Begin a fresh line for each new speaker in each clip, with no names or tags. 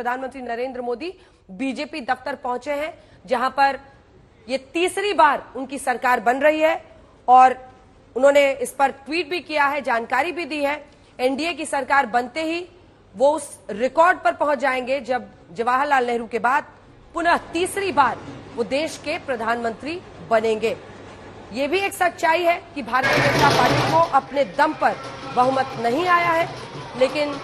प्रधानमंत्री नरेंद्र मोदी बीजेपी दफ्तर पहुंचे हैं, जहां पर ये तीसरी बार उनकी सरकार बन रही है और उन्होंने इस पर ट्वीट भी किया है, जानकारी भी दी है। एनडीए की सरकार बनते ही वो उस रिकॉर्ड पर पहुंच जाएंगे जब जवाहरलाल नेहरू के बाद पुनः तीसरी बार वो देश के प्रधानमंत्री बनेंगे। ये भी एक सच्चाई है कि भारतीय जनता पार्टी को अपने दम पर बहुमत नहीं आया है, लेकिन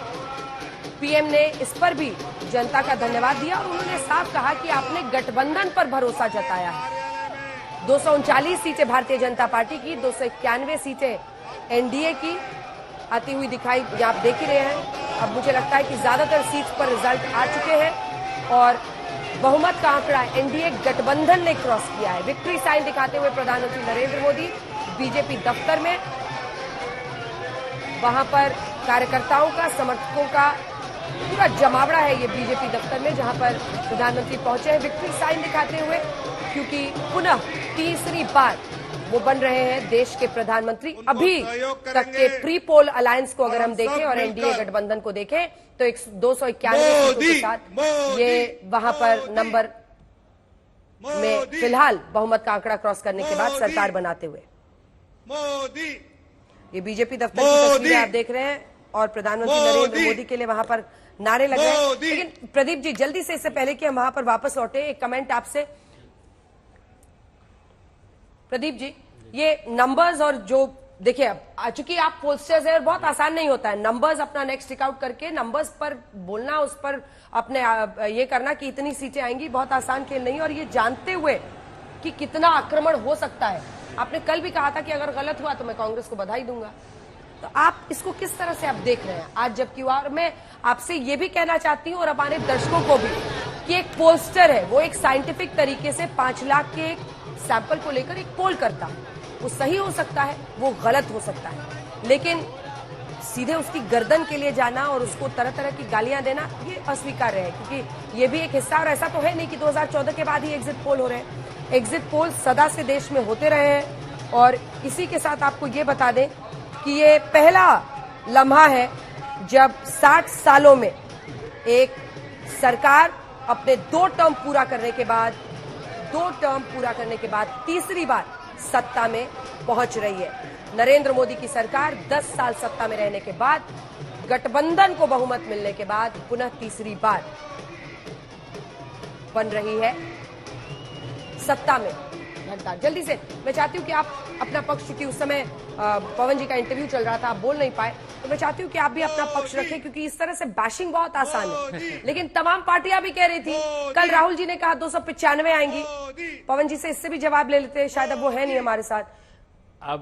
पीएम ने इस पर भी जनता का धन्यवाद दिया और उन्होंने साफ कहा कि आपने गठबंधन पर भरोसा जताया है। 239 सीटें भारतीय जनता पार्टी की, 291 सीटें एनडीए की आती हुई दिखाई आप देख ही रहे हैं। अब मुझे लगता है कि ज्यादातर सीट पर रिजल्ट आ चुके हैं और बहुमत का आंकड़ा एनडीए गठबंधन ने क्रॉस किया है। विक्ट्री साइन दिखाते हुए प्रधानमंत्री नरेंद्र मोदी बीजेपी दफ्तर में, वहां पर कार्यकर्ताओं का, समर्थकों का पूरा जमावड़ा है ये बीजेपी दफ्तर में, जहां पर प्रधानमंत्री पहुंचे हैं विक्ट्री साइन दिखाते हुए, क्योंकि पुनः तीसरी बार वो बन रहे हैं देश के प्रधानमंत्री। अभी तक के प्री पोल अलायंस को अगर हम देखें और एनडीए गठबंधन को देखें तो 291 सीटों के साथ ये वहां पर नंबर में फिलहाल बहुमत का आंकड़ा क्रॉस करने के बाद सरकार बनाते हुए ये बीजेपी दफ्तर की तस्वीरें आप देख रहे हैं और प्रधानमंत्री नरेंद्र मोदी के लिए वहां पर नारे लग रहे हैं। लेकिन प्रदीप जी, जल्दी से, इससे पहले कि हम वहां पर वापस लौटे, एक कमेंट आपसे। प्रदीप जी, ये नंबर्स और जो देखिए, अब चूंकि आप पोस्टर्स हैं, बहुत आसान नहीं होता है नंबर्स अपना नेक्स्ट टिक आउट करके नंबर्स पर बोलना, उस पर अपने ये करना कि इतनी सीटें आएंगी, बहुत आसान खेल नहीं। और ये जानते हुए कि कितना आक्रमण हो सकता है, आपने कल भी कहा था कि अगर गलत हुआ तो मैं कांग्रेस को बधाई दूंगा, तो आप इसको किस तरह से आप देख रहे हैं आज? जबकि और मैं आपसे ये भी कहना चाहती हूँ और हमारे दर्शकों को भी कि एक पोस्टर है, वो एक साइंटिफिक तरीके से 5 लाख के एक सैंपल को लेकर एक पोल करता है। वो सही हो सकता है, वो गलत हो सकता है, लेकिन सीधे उसकी गर्दन के लिए जाना और उसको तरह तरह की गालियां देना, ये अस्वीकार्य है, क्योंकि ये भी एक हिस्सा। और ऐसा तो है नहीं कि 2014 के बाद ही एग्जिट पोल हो रहे हैं। एग्जिट पोल सदा से देश में होते रहे हैं और इसी के साथ आपको ये बता दें कि ये पहला लम्हा है जब 60 सालों में एक सरकार अपने 2 टर्म पूरा करने के बाद तीसरी बार सत्ता में पहुंच रही है। नरेंद्र मोदी की सरकार 10 साल सत्ता में रहने के बाद, गठबंधन को बहुमत मिलने के बाद पुनः तीसरी बार बन रही है सत्ता में। जल्दी से मैं चाहती हूं कि आप अपना पक्ष, क्योंकि उस समय पवन जी का इंटरव्यू चल रहा था, आप बोल नहीं पाए, तो मैं चाहती हूं कि आप भी अपना पक्ष रखें, क्योंकि इस तरह से बैशिंग बहुत आसान है। लेकिन तमाम पार्टियां भी कह रही थी, कल राहुल जी ने कहा 295 आएंगी। पवन जी से इससे भी जवाब ले लेते हैं, शायद अब वो है नहीं हमारे साथ।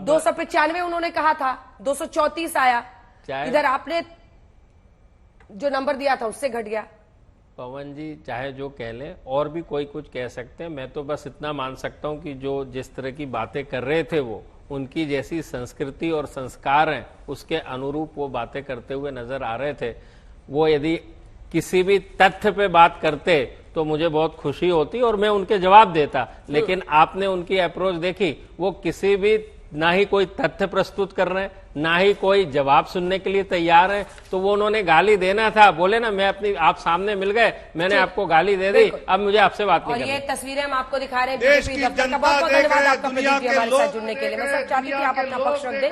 295 उन्होंने कहा था, 234 आया, इधर आपने जो नंबर दिया था उससे घट गया।
पवन जी चाहे जो कह लें, और भी कोई कुछ कह सकते हैं, मैं तो बस इतना मान सकता हूं कि जो जिस तरह की बातें कर रहे थे वो उनकी जैसी संस्कृति और संस्कार हैं उसके अनुरूप वो बातें करते हुए नजर आ रहे थे। वो यदि किसी भी तथ्य पे बात करते तो मुझे बहुत खुशी होती और मैं उनके जवाब देता, लेकिन आपने उनकी अप्रोच देखी, वो किसी भी, ना ही कोई तथ्य प्रस्तुत कर रहे हैं, ना ही कोई जवाब सुनने के लिए तैयार है। तो वो उन्होंने गाली देना था, बोले ना मैं अपनी, आप सामने मिल गए, मैंने आपको गाली दे दी, अब मुझे आपसे बात नहीं करनी।
और ये तस्वीरें हम आपको दिखा रहे हैं बीजेपी दफ्तर का। बहुत बहुत धन्यवाद आपका प्रदीप जी हमारे साथ जुड़ने के लिए। मैं सब चाहती हूँ कि आप अपना पक्ष रख दें।